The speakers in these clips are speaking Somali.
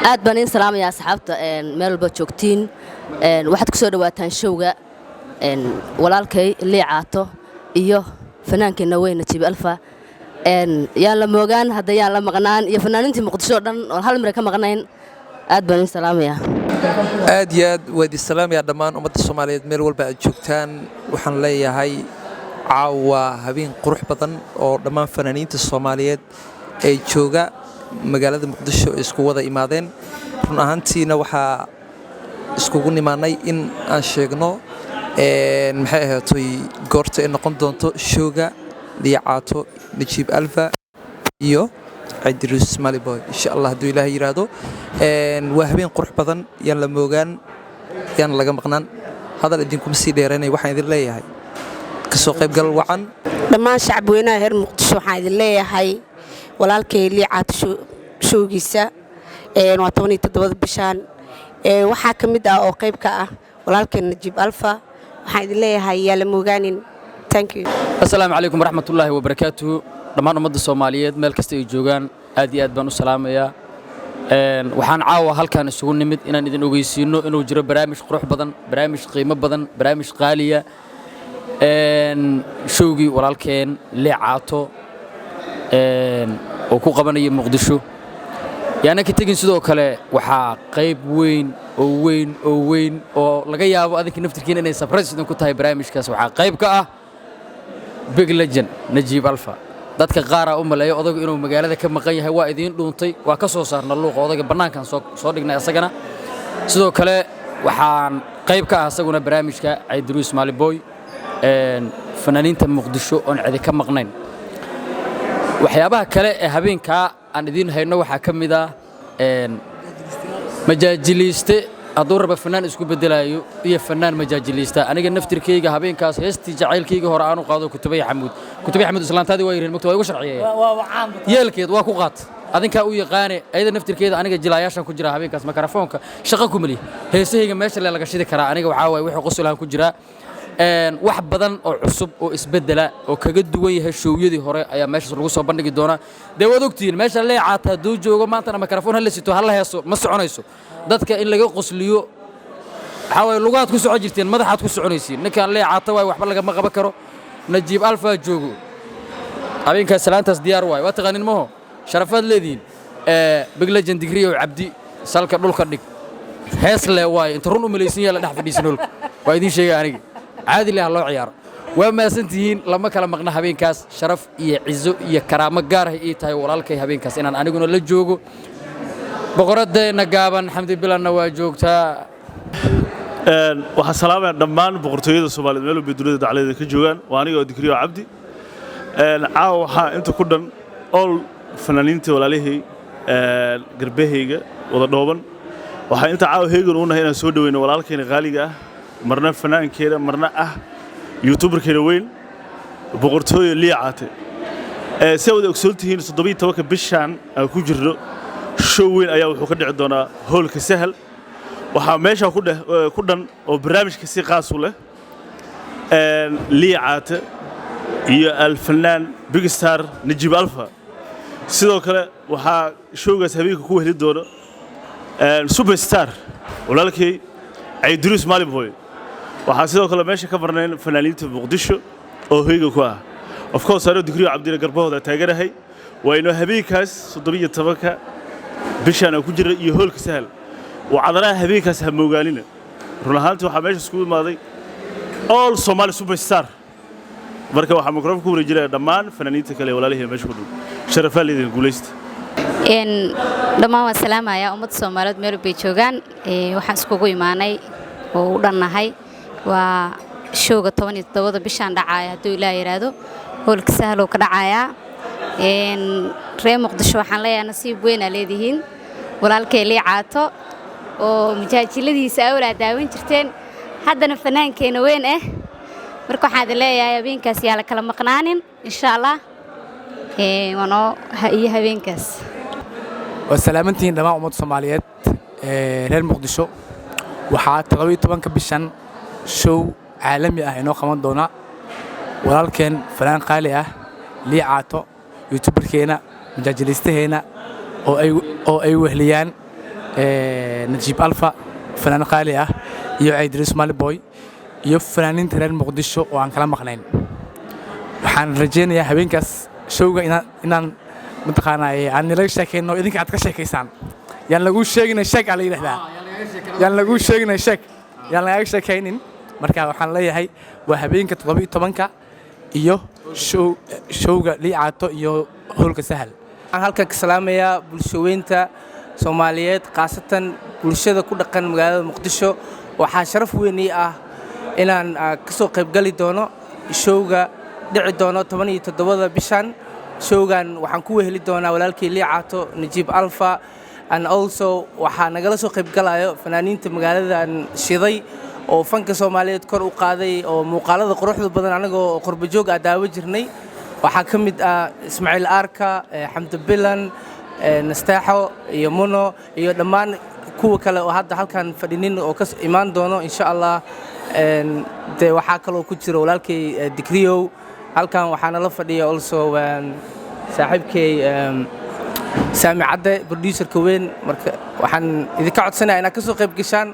aad baan in salaamaya asxaabta meel walba joogtiin waxaad ku soo dhawaataan showga walaalkay liicaato iyo fanaankeenna weyn Najiib Alfa yaan la moogaan hadayaan la maqnaan iyo fanaanintii Muqdisho dhan oo hal mar ka maqnayn aad baan in salaamaya aad iyo aad wadi salaamaya dhammaan ummadda Soomaaliyeed meel walba aad joogtaan waxaan leeyahay caawa habeen qurux badan oo dhammaan fanaaniinta Soomaaliyeed ay jooga magaalada Muqdisho isku wada imaadeen run ahaantiina waxa iskugu nimaanay in aan sheegno maxay ahaatay goorta in noqon doonto showga liicaato Najiib Alfa iyo Idris Maliboy insha Allah haduu Ilaahay yiraahdo waa habeen qurux badan yaan la moogaan yaan laga maqnaan hadal idinku ma sii dheeranay waxaan idin leeyahay ka soo qayb gal wacan dhammaan shacab weynaha reer Muqdisho waxaan idin leeyahay walaalkay liicaato showgiisa waa 17 bishaan waxa kamid ah oo qayb ka ah walaalkay Najiib Alfa waxaan idin leeyahay yaa la moogaanin thank you assalaamu calaykum waraxmatullaahi wabarakaatuh dhammaan ummadda Soomaaliyeed meel kasta ay joogaan aad iyo aad baan u salaamayaa waxaan caawa halkaan isugu nimid inaan idin ogeysiino inuu jiro barnaamij qurux badan barnaamij qiimo badan barnaamij qaaliya showgii walaalkeen liicaato oo ku qabanaya Muqdisho yaana ka tagin sidoo kale waxa qayb weyn oo laga yaabo adinka naftirkiina inay surprise idin ku tahay barnaamijkaas waxa qayb ka ah big legend Najiib Alfa dadka qaar ah u maleeyo odagu inuu magaalada ka maqan yahay waa idin dhuuntay waa ka soo saarna luuqa odaga banaankan soo dhignay asagana sidoo kale waxaan qayb ka ah asaguna barnaamijka Idris Maliboy fanaaniinta Muqdisho oo cidi ka maqnayn waxyaabaha kale ee habeenka aan idin hayno waxa kamid ah majaajiliste haduu raba fanaan isku bedelayo iyo fanaan majaajilista aniga naftirkeyga habeenkaas heestii jacaylkeyga hore aanu qaado kutubay xamuud islaantaadii waa yireen magto way ugu sharciyeeyeen yeelkeed waa ku qaat adinka u yaqaane ayada naftirkeeda aniga jilaayashan ku jira habeenkaas mikrofoonka shaqo ku mali heesahayga meesha la laga shidi karaa aniga waxa way wixii qosolahan ku jira wax badan oo cusub oo isbedela oo kaga duwan yahay showyadii hore ayaa meesha lagu soo bandhigi doona wad ogtiin meesha liicaato haduu joogo maanta mikrofoon hal sito hal heeso ma soconayso dadka in laga qosliyo waxa way lugaad ku soo jirteen madaxaad ku soconaysiin ninkan liicaato way waxba laga ma qaban karo Najiib Alfa joogo habeenka salaantaas diyaar way waa taqaanin maho sharafaad leediin big legend degree oo Cabdi salka dhulka dhig hees le way inta run u maleysan yahay la dhax fadhiisanool waa idin sheegay aniga عادي له الله عيار وما سنتين لما كلام مقنا هبين كاس شرف يعزو يكرامة جاره تاي ولالك هبين كاس إن أنا قلنا للجوجو بقرد نجابا الحمد لله نواجوك تا وحسلام دمان بقرطوية الصومال ملو بدرود على ذيك الجوان وأنا قاعد ذكريه عبدي عاو أنت كردن all فنانين تولاليه قربه هيجا وضع دوبن أنت عاو هيجا هنا سودوين ولالك غالية marna fanaankeeda marna ah youtuberkeeda weyn boqortooyo liicaato sawada ogsoltihiin 17 bishan ku jirro show weyn ayaa wuxuu ka dhici doonaa hoolka sahal waxa meesha ku dhan oo barnaamijka si qaas u leh liicaato iyo alfanaan big star Najiib Alfa sidoo kale waxa showgaas habeenka ku heli doono superstar walaalkay Idris Maliboy waxaa sidoo kale meesha ka marneen fanaaniinta Muqdisho oo hoyga ku ah of course aanu digriyo Cabdina Garbahooda taaganahay waa inoo habeenkaas 17ka bishan ku jira iyo hoolka sahal وعذراء هبيك هم مقالين رونالدو waxaa meesha isku imaaday all Somali superstar marka waxa mikrofon ku wareejinaya dhamaan fanaaniinta kale walaalahay meesha ku dhow sharafaal idin guuleysta dhamaan waa salaamaya ummad Soomaaliyeed meel bay joogan waxaan iskugu imaanay oo u dhannahay waa showga 17 bishan dhacaya haduu Ilaahay yiraahdo hoolka sahal oo ka dhacaya reer Muqdisho waxaan leeyahay nasiib weyn aa leedihiin walaalkay liicaato oo majaajiladiisa awlaad daawan jirteen haddana fanaankeenna weyn marka waxaan leeyahay habeenkaas yaa la kala maqnaanin insha Allah wano iyo habeenkaas وسلامتين دماء أمة الصوماليات reer Muqdisho waxaa 17 bishan show caalami ah inoo qaban doona walaalkeen fanaan qaali ah liicaato youtuberkeena majaajilisteena oo ay wehliyaan najiib alfa fanaan qaali ah iyo ciidris maliboy iyo fanaaniinta reer muqdisho oo aan kala maqnayn waxaan rajaynayaa habeenkaas showga inaan mataqaanaa aan nila sheekayno idinka aad ka sheekaysaan yaan lagu sheegina sheeg ala yiraahdaa yaan lagu sheegina sheeg yaan laga sheekaynin marka waxaan leeyahay waa habeenka 17 iyo showga liicaato iyo howlka sahal waxaan halkan ka salaamayaa bulshaweynta Soomaaliyeed qaasatan bulshada ku dhaqan magaalada Muqdisho waxaa sharaf weyn ii ah inaan ka soo qayb gali doono showga dhici doono 17 bishan showgan waxaan ku weheli doonaa walaalkay liicaato najiib alfa and also waxaa nagala soo qayb galayo fanaaniinta magaaladan shiday oo fanka Soomaaliyeed kor u qaaday oo muuqaalada quruxda badan anagoo qurba joog ah daawo jirnay waxaa ka mid ah Ismaaciil Arka Xamdi Bilan Nastaxo iyo Muno iyo dhammaan kuwa kale oo hadda halkan fadhinin oo ka imaan doono insha Allah de waxaa kale oo ku jira walaalkay Dikriyo halkan waxaana la fadhiya also saaxiibkay Saami Cadde producer-ka weyn marka waxaan idinka codsanayaa inaad ka soo qayb gashaan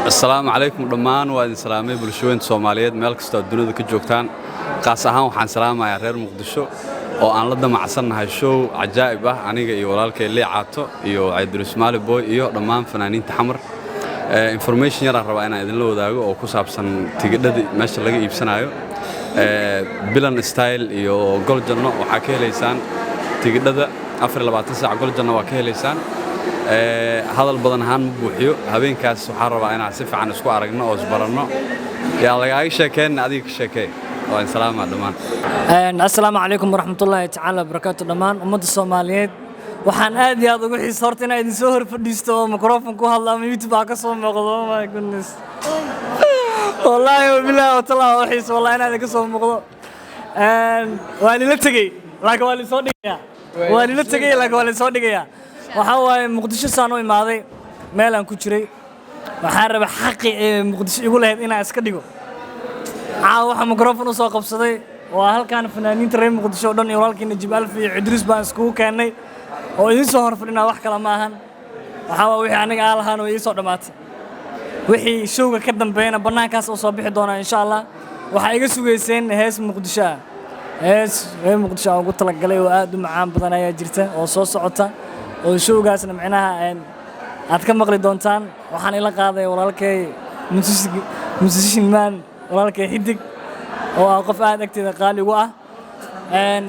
السلام عليكم دمان وادin salaamay bulshooyinka Soomaaliyeed meel kasta oo dunida ka joogtaan qaas ahaan waxaan salaamayaa reer Muqdisho oo aan la damacsanahay show ajaa'ib ah aniga iyo walaalkay liicaato iyo Ciidris Maliboy iyo dhammaan fanaaniinta xamar information yar rabaa inaan idin la wadaago oo ku saabsan tigidhada meesha laga iibsanayo Bilan Style iyo Goljanno waxa ka heleysaan tigidhada 24 saac Goljanno waa ka heleysaan hadal badan ahaan ma buuxiyo habeenkaas waxaan rabaa inaan si fiican isku aragno oo isbaranno yaa laga sheekeen adiga sheekay waan salaama dhamaan assalaamu calaykum waraxmatullaahi tacaala barakaatu dhamaan ummadda Soomaaliyeed waxaan aad iyo aad ugu xiiso horta inaan idin soo hor fadhiisto oo microphone ku hadla ama YouTube ka soo muuqdo oh my goodness wallahi billahi ta'ala xiiso wallahi inaan ka soo muuqdo waan ila tagay laakiin waan soo dhigayaa waan ila tagay laakiin waan soo dhigayaa waxa waaye Muqdisho saan u imaaday meel aan ku jiray waxaan rabaa xaqi ee Muqdisho igu lahayd inaan iska dhigo waxa microphone u soo qabsaday waa halkaan fanaaniinta reer Muqdisho oo dhan iyo walaalkii Najiib Alfa iyo Idris baan isku keenay oo idin soo horfadhinaa wax kala ma ahan waxa waa wixii aniga aan lahaan oo ii soo dhamaatay wixii showga ka dambeeyna banaankaas oo soo bixi doona insha Allah waxa iga sugeyseen hees Muqdisho hees Muqdisho ugu talagalay oo aad u macaan badan ayaa jirta oo soo socota oo showgaasna macnaha aad ka maqli doontaan waxaan ila qaaday walaalkay musician man walaalkay xidig oo ah qof aad agteeda qaali ugu ah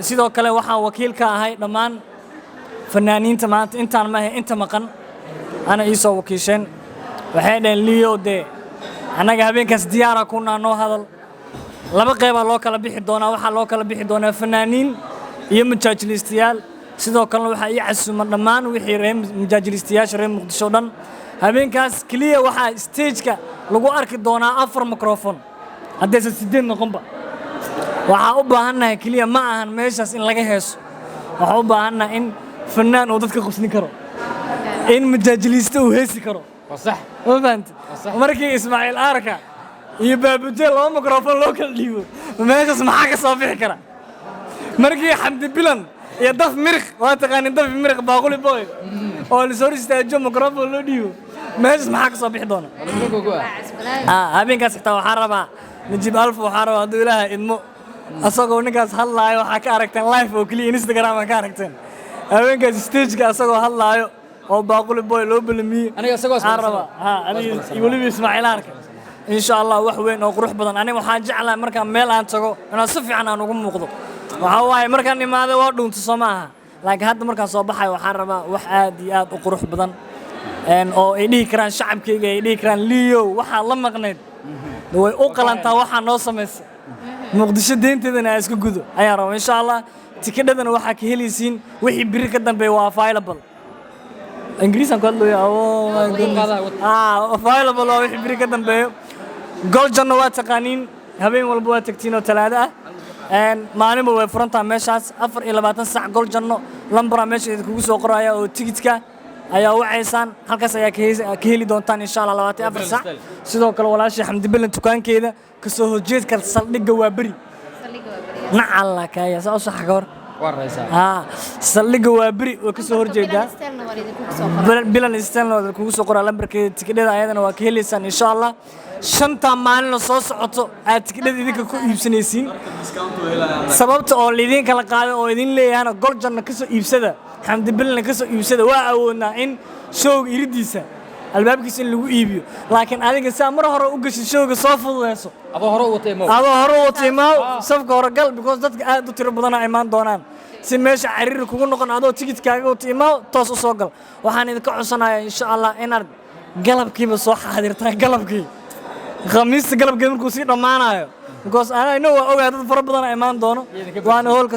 sidoo kale waxaan wakiil ka ahay dhammaan fanaaniinta maanta intaan ma inta maqan ana ii soo wakiisheen waxay dheen Leo de anaga habeenkaas diyaar ah kuna noo hadal laba qayb loo kala bixi doonaa waxa loo kala bixi doonaa fanaaniin iyo majaajilistayaal sidoo kale waxa ay casuuman dhammaan wixii reer majaajilistayaasha reer Muqdisho dhan habeenkaas kaliya waxa stage-ka lagu arki doonaa 4 microphone haddii sideen noqonba waxa u baahanahay kaliya ma ahan meeshaas in laga heeso waxa u baahanahay in fanaan oo dadka qosni karo in majaajilista uu heesi karo صح ma fahanti markii Ismaaciil Arka iyo Baabuje loo microphone loo kala dhiibo meeshaas maxaa ka soo bixi kara markii Xamdi Bilan iyo daf mirq waa taqaan daf mirq baaquli boy oo la soo istaajo microphone loo dhiibo meeshaas maxaa ka soo bixi doona habeenkaas xitaa waxaan rabaa Najiib Alfa waxaan rabaa haduu Ilaahay idmo asagoo ninkaas hadlaayo waxaa ka aragteen live oo kaliya Instagram ka aragteen habeenkaas stage-ka asagoo hadlaayo oo baaquli boy loo balamiyo aniga asagoo araba aniga waliba Ismaaciil Arka insha Allah wax weyn oo qurux badan aniga waxaan jeclahay marka meel aan tago inaan si fiican aan ugu muuqdo waxa waaye markaan imaado waa dhunto Soomaha laakiin hadda markaan soo baxay waxaan rabaa wax aad iyo aad u qurux badan oo ay dhihi karaan shacabkayga ay dhihi karaan Leo waxa la maqneed way u qalantaa waxa noo sameysay Muqdisho deynteedana isku gudo ayaan rabaa insha Allah tikidhadana waxa ka helaysiin wixii biri ka dambeeya waa available ingiriisan ku hadlayo oh my goodness available oo wixii biri ka dambeeyo Goljanno waa taqaaniin habeen walba waa tagtiin oo talaado ah maalinba way furantaa meeshaas 24 saac Goljanno lambara meesha kugu soo qoraya oo tigidhka ayaa wacaysaan halkaas ayaa ka heli doontaan insha Allah 24 saac sidoo kale walaashii Xamdi Bilan dukaankeeda ka soo horjeedka saldhigga waa bari nacalla kaaya soo sax ka hor saldhigga waa beri oo ka soo horjeedaa bilan stelna waa kugu soo qoraa lambarkeeda tikidhada ayadana waa ka helaysaan insha allah shantaa maalin soo socoto aad tikidhada idinka ku iibsanaysiin sababta oo lidiin kala qaaday oo idin leeyahana goljanna ka soo iibsada xamdi bilna ka soo iibsada waa awoodnaa in showga iridiisa albaabkiisa in lagu iibiyo laakiin adiga saa mar hore u gashay showga soo fududeyso adoo hore u watay maaw safka hore gal because dadka aad u tiro badan ay imaan doonaan si meesha cariiri kugu noqon adoo tigidkaaga watay maaw toos u soo gal waxaan idinka codsanayaa insha allah inaad galabkiiba soo xaadirtaan galabkii khamiista galabkeeda markuu sii dhammaanayo because anaa waa ogaa dad fara badan ay imaan doono waana hoolka